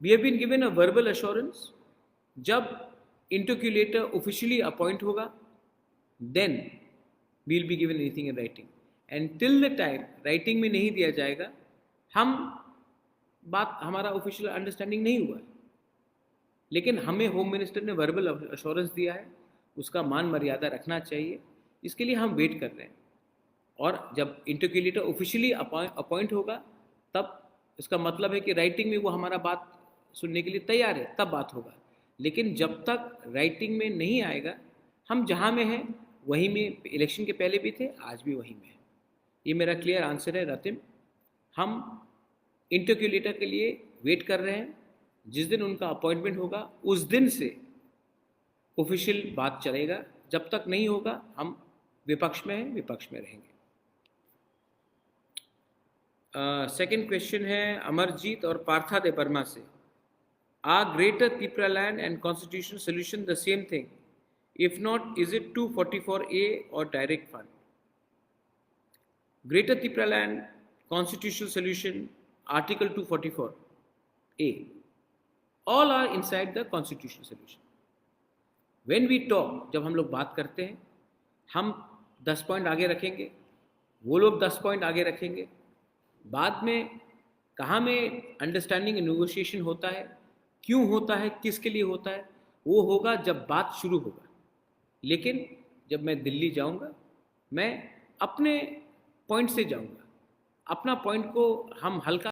We have been given a verbal assurance, जब interlocutor officially appoint होगा then we will be given anything in writing, and till the time writing में नहीं दिया जाएगा, हम बात हमारा ऑफिशियल अंडरस्टैंडिंग नहीं हुआ है। लेकिन हमें होम मिनिस्टर ने वर्बल अश्योरेंस दिया है, उसका मान मर्यादा रखना चाहिए, इसके लिए हम वेट कर रहे हैं। और जब इंटरक्यूलेटर ऑफिशियली अपॉइंट होगा तब इसका मतलब है कि राइटिंग में वो हमारा बात सुनने के लिए तैयार है, तब बात होगा। लेकिन जब तक राइटिंग में नहीं आएगा, हम जहाँ में हैं वहीं में, इलेक्शन के पहले भी थे, आज भी वहीं में है। ये मेरा क्लियर आंसर है रतिम। हम इंटरक्यूलेटर के लिए वेट कर रहे हैं, जिस दिन उनका अपॉइंटमेंट होगा उस दिन से ऑफिशियल बात चलेगा, जब तक नहीं होगा हम विपक्ष में हैं, विपक्ष में रहेंगे। सेकंड क्वेश्चन है अमरजीत और पार्था दे बर्मा से। Are greater Tripura land and constitutional solution the same thing? If not, is it 244A और direct fund? Greater Tripura land constitutional solution article 244A, all are inside the constitutional solution. When we talk, जब हम लोग बात करते हैं, हम 10 point आगे रखेंगे, वो लोग 10 पॉइंट आगे रखेंगे। बाद में कहाँ में अंडरस्टैंडिंग एंड नेगोशिएशन होता है, क्यों होता है, किसके लिए होता है, वो होगा जब बात शुरू होगा। लेकिन जब मैं दिल्ली जाऊंगा, मैं अपने पॉइंट से जाऊंगा, अपना पॉइंट को हम हल्का